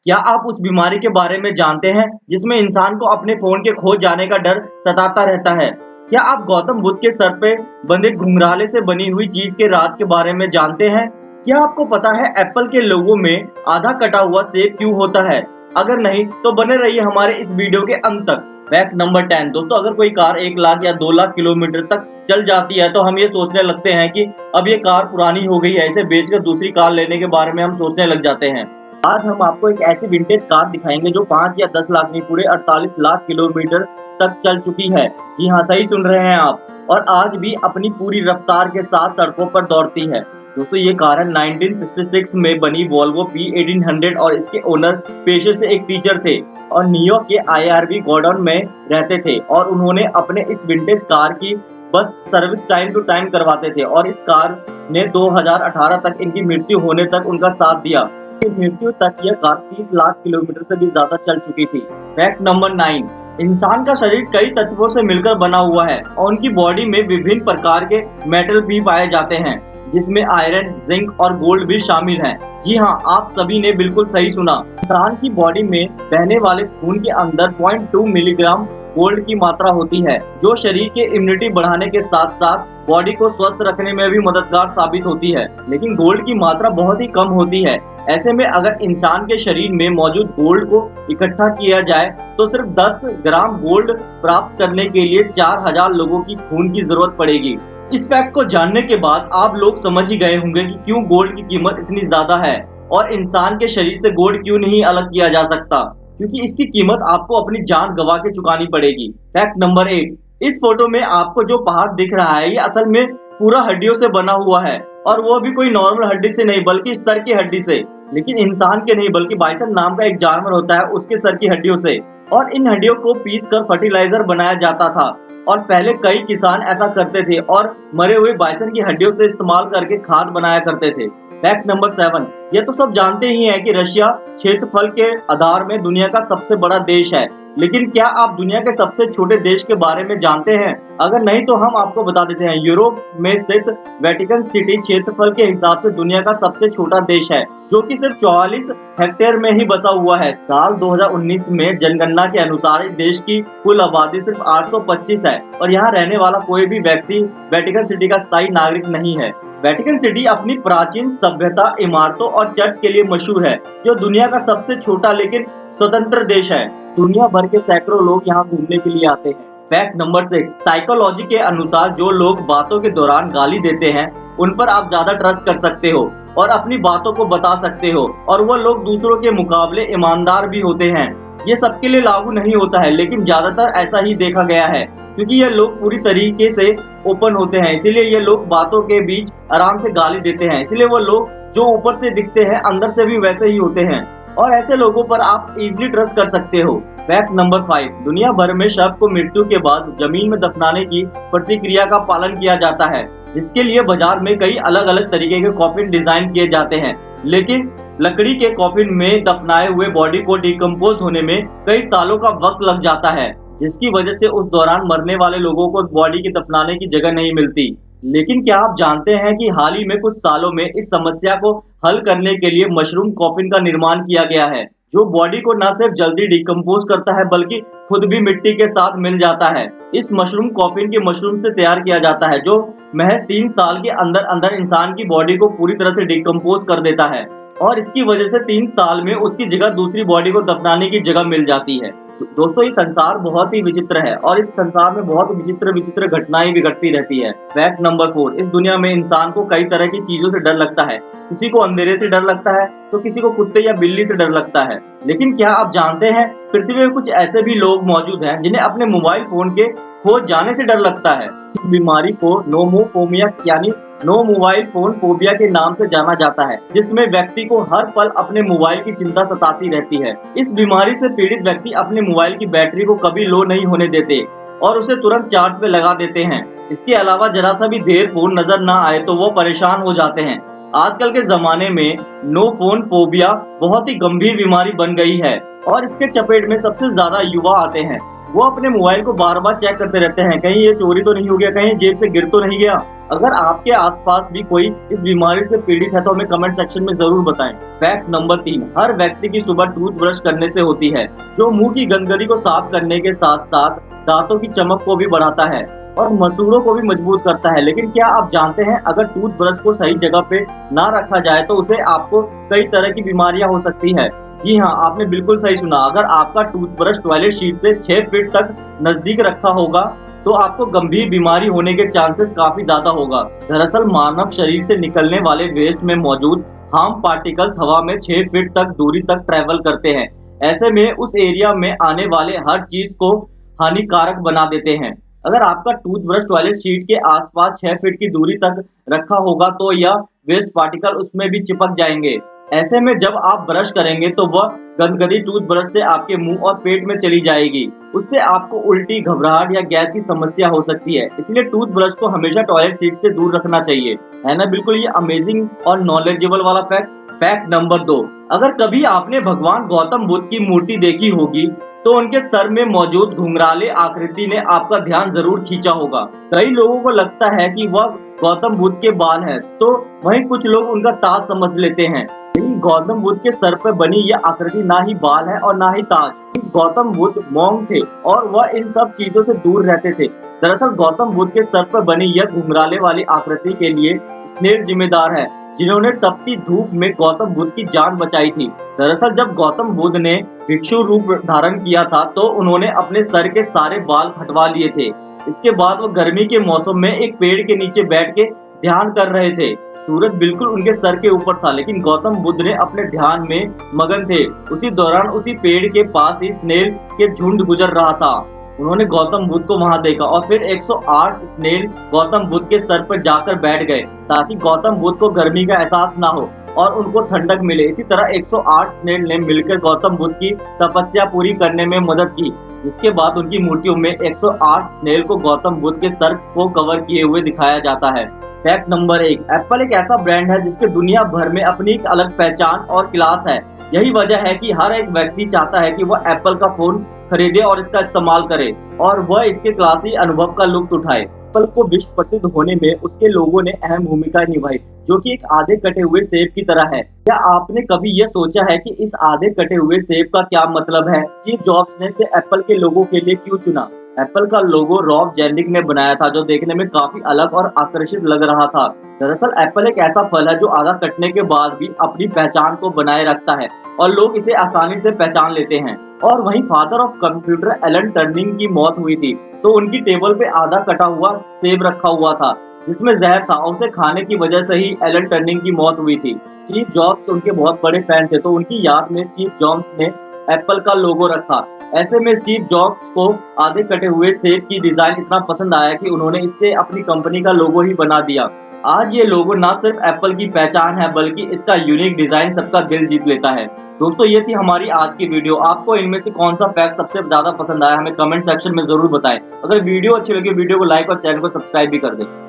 क्या आप उस बीमारी के बारे में जानते हैं जिसमें इंसान को अपने फोन के खो जाने का डर सताता रहता है? क्या आप गौतम बुद्ध के सर पे बंधे घुंघराले से बनी हुई चीज के राज के बारे में जानते हैं? क्या आपको पता है एप्पल के लोगो में आधा कटा हुआ सेब क्यों होता है? अगर नहीं तो बने रहिए हमारे इस वीडियो के अंत तक। फैक्ट नंबर 10 दोस्तों, अगर कोई कार 1 लाख या 2 लाख किलोमीटर तक चल जाती है तो हम ये सोचने लगते हैं कि अब ये कार पुरानी हो गई है, इसे बेचकर दूसरी कार लेने के बारे में हम सोचने लग जाते हैं। आज हम आपको एक ऐसी विंटेज कार दिखाएंगे जो 5 या 10 लाख नहीं, पूरे 48 लाख किलोमीटर तक चल चुकी है। जी हाँ, सही सुन रहे हैं आप, और आज भी अपनी पूरी रफ्तार के साथ सड़कों पर दौड़ती है। दोस्तों, ये कार है 1966 में बनी वोल्वो P1800 और इसके ओनर पेशे से एक टीचर थे और न्यूयॉर्क के IRB गोडाउन में रहते थे, और उन्होंने अपने इस विंटेज कार की bus service time to time करवाते थे, और इस कार ने 2018 तक इनकी मृत्यु होने तक उनका साथ दिया। मृत्यु तक यह कार 30 लाख किलोमीटर से भी ज्यादा चल चुकी थी। फैक्ट नंबर 9, इंसान का शरीर कई तत्वों से मिलकर बना हुआ है और उनकी बॉडी में विभिन्न प्रकार के मेटल भी पाए जाते हैं, जिसमें आयरन, जिंक और गोल्ड भी शामिल हैं। जी हाँ, आप सभी ने बिल्कुल सही सुना। इंसान की बॉडी में बहने वाले खून के अंदर 0.2 मिलीग्राम गोल्ड की मात्रा होती है, जो शरीर के इम्यूनिटी बढ़ाने के साथ साथ बॉडी को स्वस्थ रखने में भी मददगार साबित होती है। लेकिन गोल्ड की मात्रा बहुत ही कम होती है। ऐसे में अगर इंसान के शरीर में मौजूद गोल्ड को इकट्ठा किया जाए तो सिर्फ 10 ग्राम गोल्ड प्राप्त करने के लिए 4000 लोगों की खून की जरूरत पड़ेगी। इस फैक्ट को जानने के बाद आप लोग समझ ही गए होंगे कि क्यों गोल्ड की कीमत इतनी ज्यादा है और इंसान के शरीर से गोल्ड क्यों नहीं अलग किया जा सकता, क्योंकि इसकी कीमत आपको अपनी जान गंवा के चुकानी पड़ेगी। फैक्ट नंबर 8, इस फोटो में आपको जो पहाड़ दिख रहा है ये असल में पूरा हड्डियों से बना हुआ है, और वो भी कोई नॉर्मल हड्डी से नहीं बल्कि सर की हड्डी से। लेकिन इंसान के नहीं, बल्कि बाइसन नाम का एक जानवर होता है उसके सर की हड्डियों से, और इन हड्डियों को पीस कर फर्टिलाइजर बनाया जाता था। और पहले कई किसान ऐसा करते थे और मरे हुए बाइसन की हड्डियों से इस्तेमाल करके खाद बनाया करते थे। फैक्ट नंबर 7, ये तो सब जानते ही हैं कि रशिया क्षेत्रफल के आधार में दुनिया का सबसे बड़ा देश है, लेकिन क्या आप दुनिया के सबसे छोटे देश के बारे में जानते हैं? अगर नहीं तो हम आपको बता देते हैं। यूरोप में स्थित वेटिकन सिटी क्षेत्रफल के हिसाब से दुनिया का सबसे छोटा देश है, जो कि सिर्फ 44 हेक्टेयर में ही बसा हुआ है। साल 2019 में जनगणना के अनुसार इस देश की कुल आबादी सिर्फ 825 है, और यहाँ रहने वाला कोई भी व्यक्ति वेटिकन सिटी का स्थायी नागरिक नहीं है। वेटिकन सिटी अपनी प्राचीन सभ्यता, इमारतों और चर्च के लिए मशहूर है, जो दुनिया का सबसे छोटा लेकिन स्वतंत्र देश है। दुनिया भर के सैकड़ों लोग यहाँ घूमने के लिए आते हैं। फैक्ट नंबर 6, साइकोलॉजी के अनुसार जो लोग बातों के दौरान गाली देते हैं उन पर आप ज्यादा ट्रस्ट कर सकते हो और अपनी बातों को बता सकते हो, और वो लोग दूसरों के मुकाबले ईमानदार भी होते हैं। ये सबके लिए लागू नहीं होता है, लेकिन ज्यादातर ऐसा ही देखा गया है, क्योंकि ये लोग पूरी तरीके से ओपन होते हैं, इसीलिए ये लोग बातों के बीच आराम से गाली देते हैं। इसलिए वो लोग जो ऊपर से दिखते हैं अंदर से भी वैसे ही होते हैं, और ऐसे लोगों पर आप इजीली ट्रस्ट कर सकते हो। फैक्ट नंबर 5, दुनिया भर में शव को मृत्यु के बाद जमीन में दफनाने की प्रतिक्रिया का पालन किया जाता है, जिसके लिए बाजार में कई अलग अलग तरीके के कॉफिन डिजाइन किए जाते हैं। लेकिन लकड़ी के कॉफिन में दफनाए हुए बॉडी को डिकम्पोज होने में कई सालों का वक्त लग जाता है, जिसकी वजह से उस दौरान मरने वाले लोगों को बॉडी की दफनाने की जगह नहीं मिलती। लेकिन क्या आप जानते हैं कि हाल ही में कुछ सालों में इस समस्या को हल करने के लिए मशरूम कॉफिन का निर्माण किया गया है, जो बॉडी को न सिर्फ जल्दी डिकम्पोज करता है बल्कि खुद भी मिट्टी के साथ मिल जाता है। इस मशरूम कॉफिन के मशरूम से तैयार किया जाता है, जो महज 3 साल के अंदर अंदर इंसान की बॉडी को पूरी तरह से डिकम्पोज कर देता है, और इसकी वजह से 3 साल में उसकी जगह दूसरी बॉडी को दफनाने की जगह मिल जाती है। दोस्तों, ये संसार बहुत ही विचित्र है और इस संसार में बहुत विचित्र विचित्र घटनाएं भी घटती रहती है। फैक्ट नंबर 4, इस दुनिया में इंसान को कई तरह की चीजों से डर लगता है। किसी को अंधेरे से डर लगता है तो किसी को कुत्ते या बिल्ली से डर लगता है। लेकिन क्या आप जानते हैं पृथ्वी में कुछ ऐसे भी लोग मौजूद हैं जिन्हें अपने मोबाइल फोन के खो जाने से डर लगता है। इस बीमारी को नोमोफोबिया यानी नो मोबाइल फोन फोबिया के नाम से जाना जाता है, जिसमें व्यक्ति को हर पल अपने मोबाइल की चिंता सताती रहती है। इस बीमारी से पीड़ित व्यक्ति अपने मोबाइल की बैटरी को कभी लो नहीं होने देते और उसे तुरंत चार्ज पे लगा देते हैं। इसके अलावा जरा सा भी देर फोन नजर ना आए तो वो परेशान हो जाते हैं। आजकल के जमाने में नो फोन फोबिया बहुत ही गंभीर बीमारी बन गई है और इसके चपेट में सबसे ज्यादा युवा आते हैं। वो अपने मोबाइल को बार-बार चेक करते रहते हैं, कहीं ये चोरी तो नहीं हो गया, कहीं जेब से गिर तो नहीं गया। अगर आपके आसपास भी कोई इस बीमारी से पीड़ित है तो हमें कमेंट सेक्शन में ज़रूर बताएं। फैक्ट नंबर 3, हर व्यक्ति की सुबह टूथब्रश करने से होती है, जो मुंह की गंदगी को साफ करने के साथ-साथ दांतों की चमक को भी बढ़ाता है और मसूड़ों को भी मजबूत करता है। लेकिन क्या आप जानते हैं, अगर टूथब्रश को सही जगह पे ना रखा जाए तो उसे आपको कई तरह की बीमारियां हो सकती है। जी हाँ, आपने बिल्कुल सही सुना। अगर आपका टूथब्रश टॉयलेट सीट से 6 फीट तक नजदीक रखा होगा तो आपको गंभीर बीमारी होने के चांसेस काफी ज्यादा होगा। दरअसल मानव शरीर से निकलने वाले वेस्ट में मौजूद हार्म पार्टिकल्स हवा में 6 फीट तक दूरी तक ट्रेवल करते हैं। ऐसे में उस एरिया में आने वाले हर चीज को हानिकारक बना देते हैं। अगर आपका टूथब्रश टॉयलेट सीट के आसपास 6 फीट की दूरी तक रखा होगा तो यह वेस्ट पार्टिकल उसमें भी चिपक जाएंगे। ऐसे में जब आप ब्रश करेंगे तो वह गंदगी टूथब्रश से आपके मुंह और पेट में चली जाएगी। उससे आपको उल्टी, घबराहट या गैस की समस्या हो सकती है। इसलिए टूथब्रश को हमेशा टॉयलेट सीट से दूर रखना चाहिए। है ना बिल्कुल ये अमेजिंग और नॉलेजेबल वाला फैक्ट। फैक्ट नंबर 2, अगर कभी आपने भगवान गौतम बुद्ध की मूर्ति देखी होगी तो उनके सर में मौजूद घुंघराले आकृति ने आपका ध्यान जरूर खींचा होगा। कई लोगों को लगता है कि वह गौतम बुद्ध के बाल हैं, तो वहीं कुछ लोग उनका ताज समझ लेते हैं। लेकिन गौतम बुद्ध के सर पर बनी यह आकृति ना ही बाल है और ना ही ताज। गौतम बुद्ध मॉन्क थे और वह इन सब चीजों से दूर रहते थे। दरअसल गौतम बुद्ध के सर पर बनी यह घुंघराले वाली आकृति के लिए स्नेल जिम्मेदार है, जिन्होंने तपती धूप में गौतम बुद्ध की जान बचाई थी। दरअसल जब गौतम बुद्ध ने भिक्षु रूप धारण किया था तो उन्होंने अपने सर के सारे बाल हटवा लिए थे। इसके बाद वो गर्मी के मौसम में एक पेड़ के नीचे बैठ के ध्यान कर रहे थे। सूरज बिल्कुल उनके सर के ऊपर था, लेकिन गौतम बुद्ध ने अपने ध्यान में मगन थे। उसी दौरान उसी पेड़ के पास ही स्नेल के झुंड गुजर रहा था। उन्होंने गौतम बुद्ध को वहां देखा और फिर 108 स्नेल गौतम बुद्ध के सर पर जाकर बैठ गए ताकि गौतम बुद्ध को गर्मी का एहसास ना हो और उनको ठंडक मिले। इसी तरह 108 स्नेल ने मिलकर गौतम बुद्ध की तपस्या पूरी करने में मदद की, जिसके बाद उनकी मूर्तियों में 108 स्नेल को गौतम बुद्ध के सर को कवर किए हुए दिखाया जाता है। फैक्ट नंबर 1, एप्पल एक ऐसा ब्रांड है जिसके दुनिया भर में अपनी एक अलग पहचान और क्लास है। यही वजह है कि हर एक व्यक्ति चाहता है कि वह एप्पल का फोन खरीदे और इसका इस्तेमाल करे और वह इसके क्लासी अनुभव का लुत्फ उठाए। एप्पल को विश्व प्रसिद्ध होने में उसके लोगों ने अहम भूमिका निभाई, जो कि एक आधे कटे हुए सेब की तरह है। क्या आपने कभी यह सोचा है कि इस आधे कटे हुए सेब का क्या मतलब है? स्टीव जॉब्स ने इसे एप्पल के लोगों के लिए क्यों चुना? एप्पल का लोगो रॉब जेनिक ने बनाया था, जो देखने में काफी अलग और आकर्षित लग रहा था। दरअसल एप्पल एक ऐसा फल है जो आधा कटने के बाद भी अपनी पहचान को बनाए रखता है और लोग इसे आसानी से पहचान लेते हैं। और वहीं father of computer Alan Turing की मौत हुई थी तो उनकी टेबल पे आधा कटा हुआ सेब रखा हुआ था जिसमें जहर था और उसे खाने की वजह से ही एलन टर्निंग की मौत हुई थी। स्टीव जॉब्स उनके बहुत बड़े फैन थे तो उनकी याद में स्टीव जॉब्स ने एप्पल का लोगो रखा। ऐसे में स्टीव जॉब्स को आधे कटे हुए सेब की डिजाइन इतना पसंद आया कि उन्होंने इससे अपनी कंपनी का लोगो ही बना दिया। आज ये लोगो ना सिर्फ एप्पल की पहचान है बल्कि इसका यूनिक डिजाइन सबका दिल जीत लेता है। दोस्तों ये थी हमारी आज की वीडियो। आपको इनमें से कौन सा फैक्ट सबसे ज्यादा पसंद आया हमें कमेंट सेक्शन में जरूर बताएं। अगर वीडियो अच्छी लगी वीडियो को लाइक और चैनल को सब्सक्राइब भी कर दें।